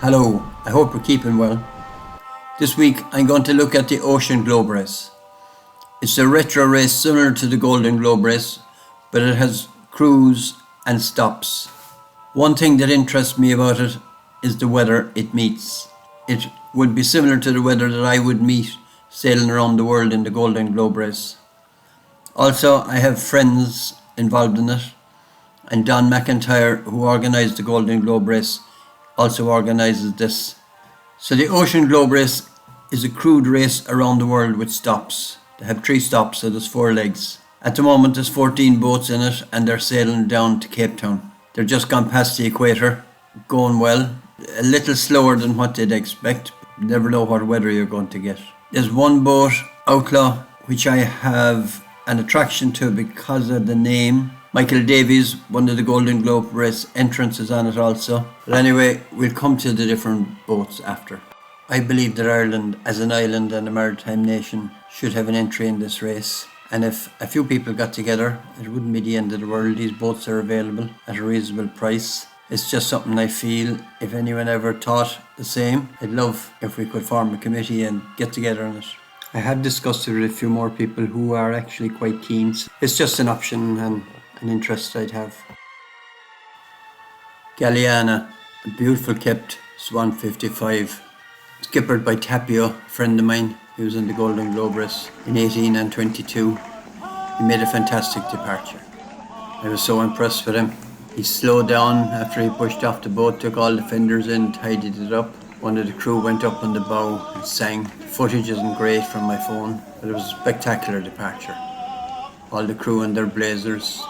Hello, I hope you're keeping well. This week I'm going to look at the Ocean Globe Race. It's a retro race similar to the Golden Globe Race, but it has crews and stops. One thing that interests me about it is the weather it meets. It would be similar to the weather that I would meet sailing around the world in the Golden Globe Race. Also, I have friends involved in it, and Don McIntyre, who organised the Golden Globe Race, also organises this. So the Ocean Globe Race is a crewed race around the world with stops. They have 3 stops, so there's 4 legs. At the moment there's 14 boats in it and they're sailing down to Cape Town. They're just gone past the equator, going well. A little slower than what they'd expect. You never know what weather you're going to get. There's one boat, Outlaw, which I have an attraction to because of the name. Michael Davies, one of the Golden Globe Race entrants, is on it also. But anyway, we'll come to the different boats after. I believe that Ireland, as an island and a maritime nation, should have an entry in this race. And if a few people got together, it wouldn't be the end of the world. These boats are available at a reasonable price. It's just something I feel, if anyone ever thought the same, I'd love if we could form a committee and get together on it. I have discussed it with a few more people who are actually quite keen. It's just an option and an interest I'd have. Galliana, a beautiful kept Swan 55, skippered by Tapio, a friend of mine. He was in the Golden Globe Race in 18 and 22. He made a fantastic departure. I was so impressed with him. He slowed down after he pushed off the boat, took all the fenders in, tidied it up. One of the crew went up on the bow and sang. The footage isn't great from my phone, but it was a spectacular departure. All the crew in their blazers.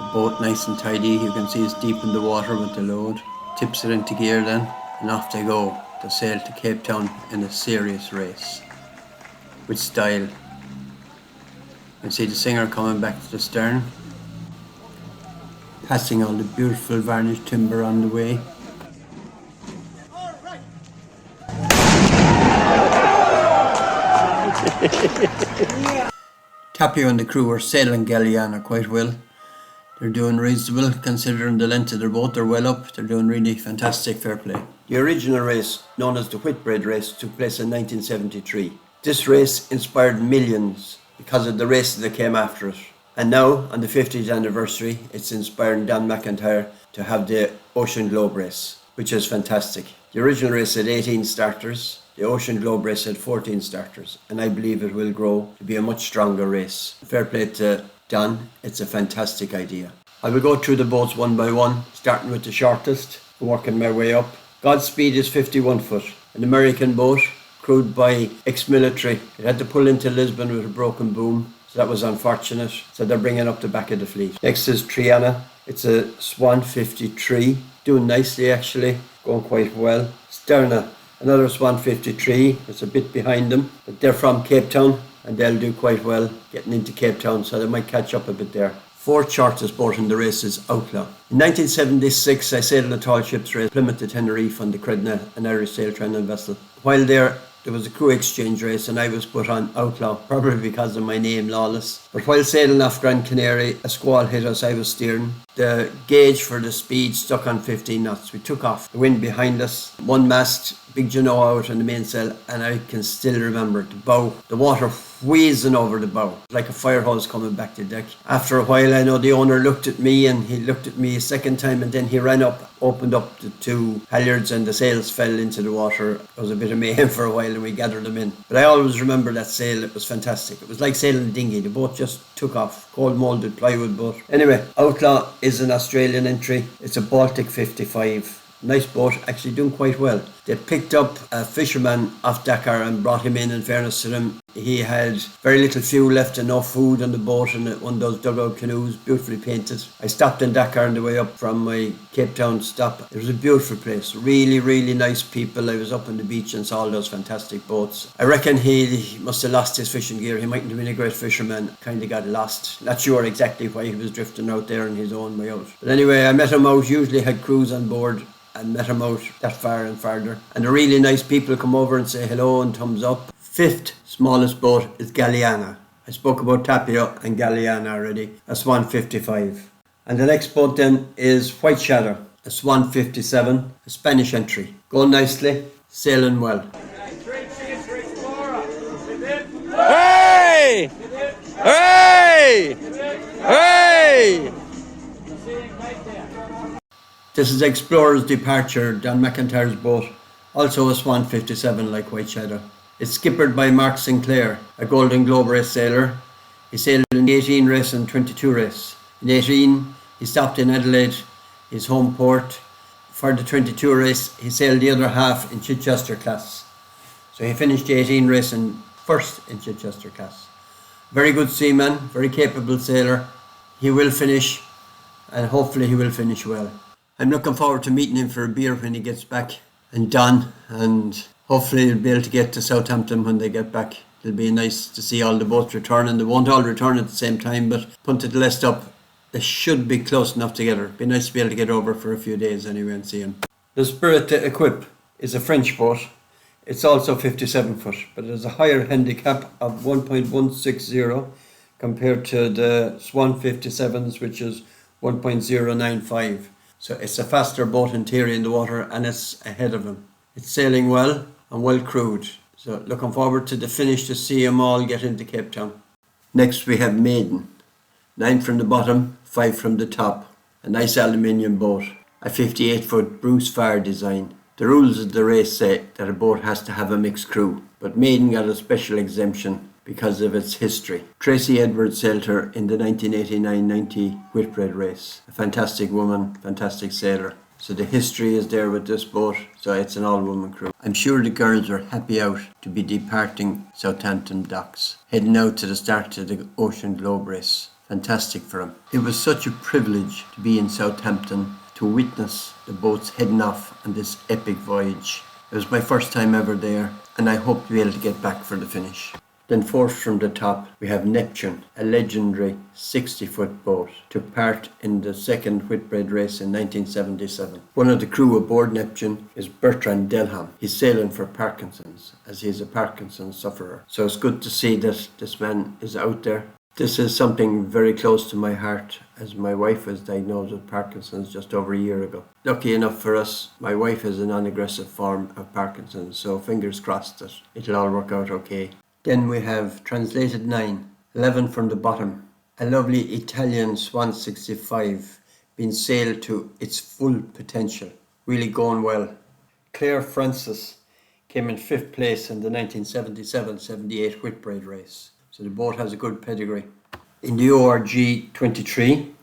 The boat nice and tidy, you can see it's deep in the water with the load. Tips it into gear then, and off they go to sail to Cape Town in a serious race. With style. You can see the singer coming back to the stern. Passing all the beautiful varnished timber on the way. Tapio and the crew are sailing Galliana quite well. They're doing reasonable considering the length of their boat. They're well up. They're doing really fantastic, fair play. The original race, known as the Whitbread Race, took place in 1973. This race inspired millions because of the races that came after it. And now, on the 50th anniversary, it's inspiring Don McIntyre to have the Ocean Globe Race, which is fantastic. The original race had 18 starters. The Ocean Globe Race had 14 starters, and I believe it will grow to be a much stronger race. Fair play to Don, it's a fantastic idea. I will go through the boats one by one, starting with the shortest, working my way up. Godspeed is 51 foot, an American boat, crewed by ex-military. It had to pull into Lisbon with a broken boom, so that was unfortunate. So they're bringing up the back of the fleet. Next is Triana. It's a Swan 53, doing nicely actually, going quite well. Sterna, another Swan 53, it's a bit behind them, but they're from Cape Town and they'll do quite well getting into Cape Town, so they might catch up a bit there. 4th shortest boat in the race is Outlaw. In 1976, I sailed a tall ships race, Plymouth to Tenerife on the Credna, an Irish sail training vessel. While there was a crew exchange race and I was put on Outlaw, probably because of my name, Lawless. But while sailing off Gran Canaria, a squall hit us. I was steering. The gauge for the speed stuck on 15 knots. We took off. The wind behind us, one mast, big Juno out on the mainsail, and I can still remember the bow, the water wheezing over the bow, like a fire hose coming back to deck. After a while, I know the owner looked at me and he looked at me a second time, and then he ran up, opened up the 2 halyards and the sails fell into the water. It was a bit of mayhem for a while and we gathered them in. But I always remember that sail, it was fantastic. It was like sailing a dinghy. The boat just took off, cold moulded plywood boat. Anyway, Outlaw is an Australian entry. It's a Baltic 55. Nice boat, actually doing quite well. They picked up a fisherman off Dakar and brought him in fairness to him. He had very little fuel left and no food on the boat, and one of those dugout canoes, beautifully painted. I stopped in Dakar on the way up from my Cape Town stop. It was a beautiful place, really, really nice people. I was up on the beach and saw all those fantastic boats. I reckon he must have lost his fishing gear. He mightn't have been a great fisherman, kind of got lost. Not sure exactly why he was drifting out there on his own way out. But anyway, I met him out, usually had crews on board. And met him out that far and farther. And the really nice people come over and say hello and thumbs up. 5th smallest boat is Galliana. I spoke about Tapio and Galliana already. That's 155. And the next boat then is White Shadow, a a Swan 57, a Spanish entry. Going nicely, sailing well. Hey! Hey! Hey! This is Explorer's Departure, Dan McIntyre's boat, also a Swan 57 like White Shadow. It's skippered by Mark Sinclair, a Golden Globe race sailor. He sailed in the 18 race and 22 race. In 18, he stopped in Adelaide, his home port. For the 22 race, he sailed the other half in Chichester class. So he finished the 18 race in first in Chichester class. Very good seaman, very capable sailor. He will finish, and hopefully he will finish well. I'm looking forward to meeting him for a beer when he gets back and done, and hopefully he'll be able to get to Southampton when they get back. It'll be nice to see all the boats returning. They won't all return at the same time, but punted list up, they should be close enough together. It'd be nice to be able to get over for a few days anyway and see him. The Spirit to Equip is a French boat. It's also 57 foot, but it has a higher handicap of 1.160 compared to the Swan 57s, which is 1.095. So it's a faster boat in theory in the water, and it's ahead of him. It's sailing well and well crewed. So looking forward to the finish to see them all get into Cape Town. Next we have Maiden. 9 from the bottom, 5 from the top. A nice aluminium boat. A 58 foot Bruce Farr design. The rules of the race say that a boat has to have a mixed crew, but Maiden got a special exemption because of its history. Tracy Edwards sailed her in the 1989-90 Whitbread race. A fantastic woman, fantastic sailor. So the history is there with this boat, so it's an all-woman crew. I'm sure the girls are happy out to be departing Southampton docks, heading out to the start of the Ocean Globe race. Fantastic for them. It was such a privilege to be in Southampton to witness the boats heading off on this epic voyage. It was my first time ever there, and I hope to be able to get back for the finish. Then fourth from the top, we have Neptune, a legendary 60-foot boat. Took part in the second Whitbread race in 1977. One of the crew aboard Neptune is Bertrand Delham. He's sailing for Parkinson's, as he's a Parkinson's sufferer. So it's good to see that this man is out there. This is something very close to my heart, as my wife was diagnosed with Parkinson's just over a year ago. Lucky enough for us, my wife has a non-aggressive form of Parkinson's, so fingers crossed that it'll all work out okay. Then we have Translated 9, 11 from the bottom. A lovely Italian Swan 65, being sailed to its full potential. Really going well. Claire Francis came in 5th place in the 1977-78 Whitbread race. So the boat has a good pedigree. In the ORG 23,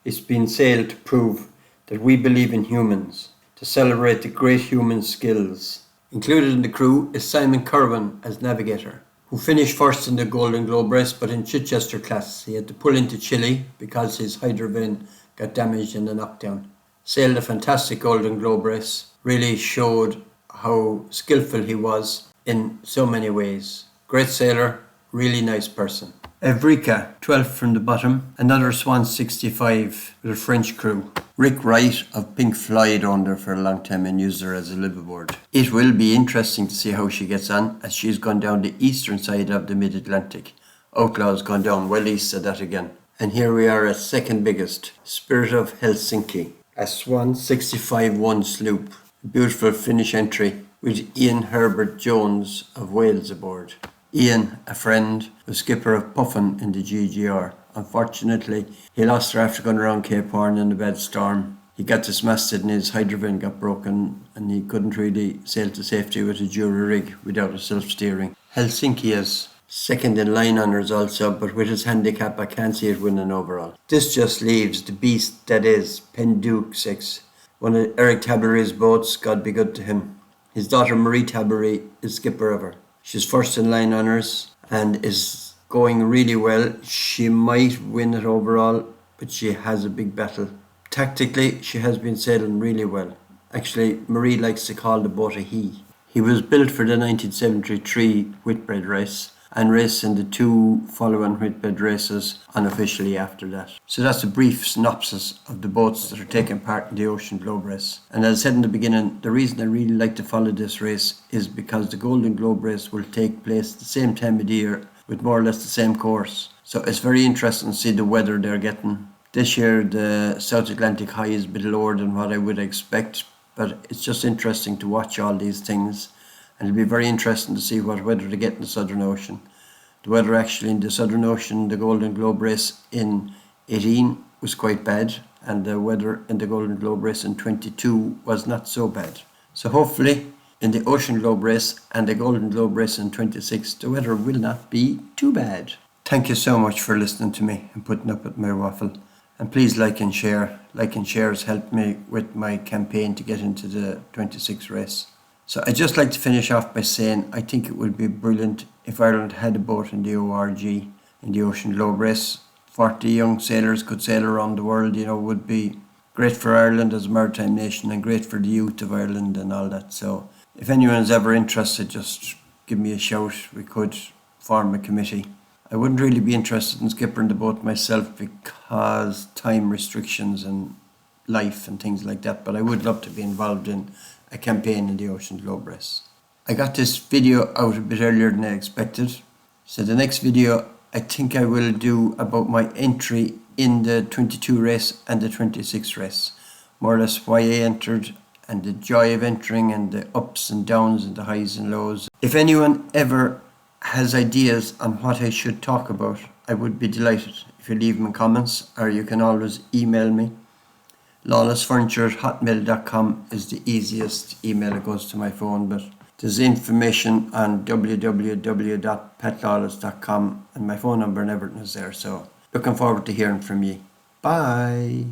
it's been sailed to prove that we believe in humans, to celebrate the great human skills. Included in the crew is Simon Curran as navigator, who finished first in the Golden Globe race, but in Chichester class. He had to pull into Chile because his hydrovan got damaged in the knockdown. Sailed a fantastic Golden Globe race, really showed how skillful he was in so many ways. Great sailor, really nice person. Evrika, 12th from the bottom, another Swan 65 with a French crew. Rick Wright of Pink Floyd owned her for a long time and used her as a liveaboard. It will be interesting to see how she gets on, as she's gone down the eastern side of the mid-Atlantic. Outlaw's gone down well east of that again. And here we are at second biggest, Spirit of Helsinki, a Swan 65-1 sloop. Beautiful Finnish entry with Ian Herbert Jones of Wales aboard. Ian, a friend, was skipper of Puffin in the GGR. Unfortunately, he lost her after going around Cape Horn in a bad storm. He got dismasted and his hydrovan got broken, and he couldn't really sail to safety with a jury rig without a self-steering. Helsinki is second in line honours also, but with his handicap I can't see it winning overall. This just leaves the beast that is Penduke 6, one of Eric Tabary's boats. God be good to him. His daughter Marie Tabary is skipper of her. She's first in line honours and is going really well. She might win it overall, but she has a big battle. Tactically, she has been sailing really well. Actually, Marie likes to call the boat a he. He was built for the 1973 Whitbread race and raced in the 2 following Whitbread races unofficially after that. So that's a brief synopsis of the boats that are taking part in the Ocean Globe race. And as I said in the beginning, the reason I really like to follow this race is because the Golden Globe race will take place the same time of the year with more or less the same course. So it's very interesting to see the weather they're getting This year the South Atlantic high is a bit lower than what I would expect, but it's just interesting to watch all these things, and it'll be very interesting to see what weather they get in the Southern Ocean. The weather actually in the Southern Ocean, the Golden Globe race in 18 was quite bad, and the weather in the Golden Globe race in 22 was not so bad. So hopefully in the Ocean Globe race and the Golden Globe race in 26, the weather will not be too bad. Thank you so much for listening to me and putting up with my waffle. And please like and share. Like and share has helped me with my campaign to get into the 26 race. So I'd just like to finish off by saying I think it would be brilliant if Ireland had a boat in the ORG, in the Ocean Globe race. 40 young sailors could sail around the world, would be great for Ireland as a maritime nation and great for the youth of Ireland and all that. So if anyone's ever interested, just give me a shout. We could form a committee. I wouldn't really be interested in skippering the boat myself because time restrictions and life and things like that, but I would love to be involved in a campaign in the Ocean Globe race. I got this video out a bit earlier than I expected. So the next video I think I will do about my entry in the 22 race and the 26 race. More or less why I entered and the joy of entering and the ups and downs and the highs and lows. If anyone ever has ideas on what I should talk about, I would be delighted if you leave them in comments, or you can always email me. lawlessfurniture@hotmail.com is the easiest email that goes to my phone, but there's information on www.petlawless.com and my phone number and everything is there. So looking forward to hearing from you. Bye.